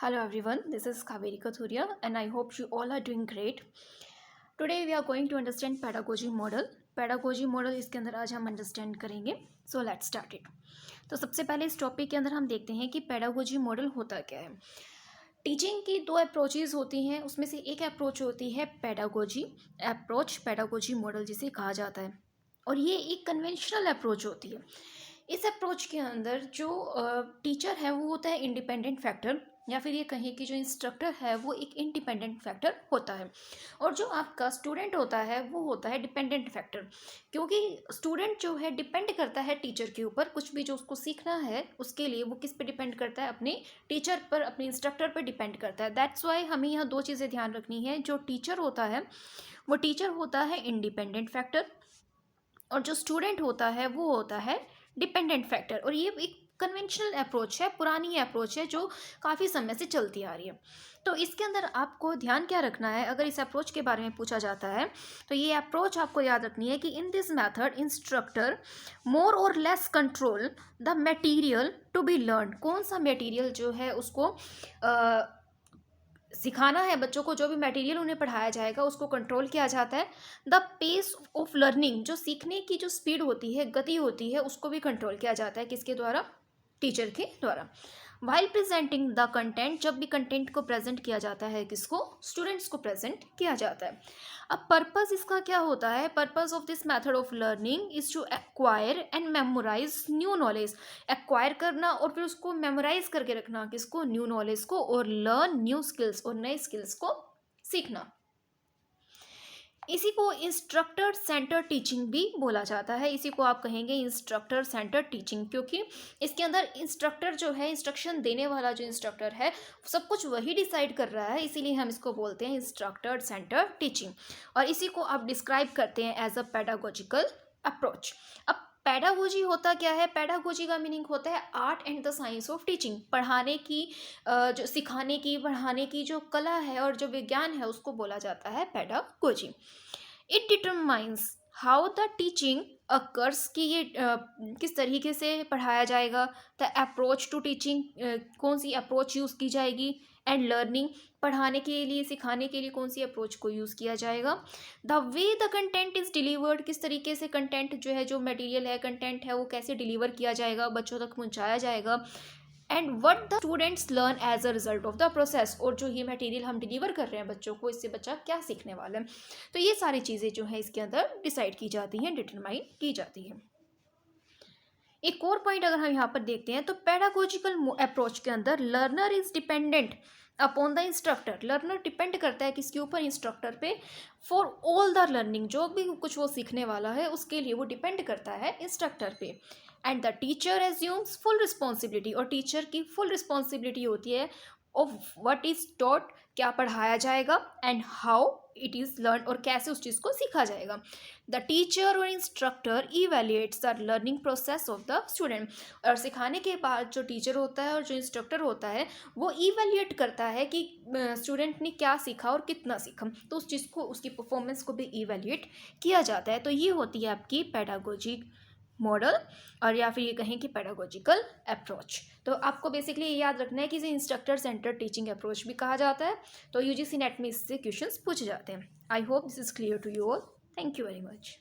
Hello everyone, this is Kaveri Kathuria and I hope you all are doing great. Today we are going to understand pedagogy model. Pedagogy model इसके अंदर आज हम understand करेंगे. So let's start it. तो सबसे पहले इस topic के अंदर हम देखते हैं कि पेडागोजी मॉडल होता क्या है. टीचिंग की दो अप्रोचेज होती हैं, उसमें से एक अप्रोच होती है पेडागोजी अप्रोच, पेडागोजी मॉडल जिसे कहा जाता है, और ये एक कन्वेंशनल अप्रोच होती है. इस अप्रोच के अंदर जो टीचर है वो होता है इंडिपेंडेंट फैक्टर, या फिर ये कहें कि जो इंस्ट्रक्टर है वो एक इंडिपेंडेंट फैक्टर होता है, और जो आपका स्टूडेंट होता है वो होता है डिपेंडेंट फैक्टर. क्योंकि स्टूडेंट जो है डिपेंड करता है टीचर के ऊपर, कुछ भी जो उसको सीखना है उसके लिए वो किस पे डिपेंड करता है, अपने टीचर पर, अपने इंस्ट्रक्टर पर डिपेंड करता है. दैट्स वाई हमें यहाँ दो चीज़ें ध्यान रखनी है. जो टीचर होता है वो टीचर होता है इंडिपेंडेंट फैक्टर, और जो स्टूडेंट होता है वो होता है डिपेंडेंट फैक्टर. और ये एक कन्वेंशनल अप्रोच है, पुरानी अप्रोच है जो काफ़ी समय से चलती आ रही है. तो इसके अंदर आपको ध्यान क्या रखना है, अगर इस अप्रोच के बारे में पूछा जाता है तो ये अप्रोच आपको याद रखनी है कि in this method instructor more और less control the material to be learn. कौन सा मटेरियल जो है उसको सिखाना है बच्चों को, जो भी मटेरियल उन्हें पढ़ाया जाएगा उसको कंट्रोल किया जाता है. द पेस ऑफ लर्निंग, जो सीखने की जो स्पीड होती है, गति होती है, उसको भी कंट्रोल किया जाता है. किसके द्वारा? टीचर के द्वारा. वाइल प्रेजेंटिंग द कंटेंट, जब भी कंटेंट को प्रेजेंट किया जाता है, किसको? स्टूडेंट्स को प्रेजेंट किया जाता है. अब पर्पस इसका क्या होता है? Purpose of this method of learning is to acquire and memorise new knowledge. Acquire करना और फिर उसको मेमोराइज करके रखना, किसको? न्यू नॉलेज को. और लर्न न्यू स्किल्स, और नए स्किल्स को सीखना. इसी को इंस्ट्रक्टर सेंटर टीचिंग भी बोला जाता है. इसी को आप कहेंगे इंस्ट्रक्टर सेंटर टीचिंग, क्योंकि इसके अंदर इंस्ट्रक्टर जो है, इंस्ट्रक्शन देने वाला जो इंस्ट्रक्टर है, सब कुछ वही डिसाइड कर रहा है, इसीलिए हम इसको बोलते हैं इंस्ट्रक्टर सेंटर टीचिंग. और इसी को आप डिस्क्राइब करते हैं एज अ पेडागोजिकल अप्रोच. अब पेडागोजी होता क्या है? पेडागोजी का मीनिंग होता है art and the science of teaching. पढ़ाने की, जो सिखाने की, पढ़ाने की जो कला है और जो विज्ञान है उसको बोला जाता है pedagogy. It determines how the teaching occurs, कि ये किस तरीके से पढ़ाया जाएगा. द अप्रोच टू टीचिंग, कौन सी अप्रोच यूज़ की जाएगी. एंड लर्निंग, पढ़ाने के लिए, सिखाने के लिए कौन सी अप्रोच को यूज़ किया जाएगा. The way the content is delivered, किस तरीके से कंटेंट जो है, जो मटेरियल है, कंटेंट है, वो कैसे डिलीवर किया जाएगा, बच्चों तक पहुंचाया जाएगा. And what the students learn as a result of the process, और जो ये मटेरियल हम डिलीवर कर रहे हैं बच्चों को, इससे बच्चा क्या सीखने वाला है. तो ये सारी चीज़ें जो है इसके अंदर डिसाइड की जाती हैं, डिटरमाइन की जाती है. एक और पॉइंट अगर हम यहाँ पर देखते हैं तो पेडागोजिकल अप्रोच के अंदर learner is dependent upon the instructor. Learner depend करता है किसके ऊपर? इंस्ट्रक्टर पे. फॉर ऑल द लर्निंग, जो भी कुछ वो सीखने वाला है उसके लिए वो डिपेंड करता है इंस्ट्रक्टर पे. And the teacher assumes full responsibility, और टीचर की फुल रिस्पॉन्सिबिलिटी होती है ऑफ व्हाट इज टॉट, क्या पढ़ाया जाएगा, and how it is learn, और कैसे उस चीज़ को सीखा जाएगा. द टीचर और instructor evaluates the learning process of the student. और सिखाने के बाद जो टीचर होता है और जो इंस्ट्रक्टर होता है वो इवेल्युएट करता है कि स्टूडेंट ने क्या सीखा और कितना सीखा, तो उस चीज़ को, उसकी परफॉर्मेंस को भी इवेल्युएट किया जाता है. तो ये होती है आपकी पेडागोजी मॉडल, और या फिर ये कहें कि पेडागोजिकल अप्रोच. तो आपको बेसिकली ये याद रखना है कि इसे इंस्ट्रक्टर सेंटर टीचिंग अप्रोच भी कहा जाता है. तो यूजीसी नेट में इससे क्वेश्चंस पूछे जाते हैं. I hope this is clear to you all. Thank you very much.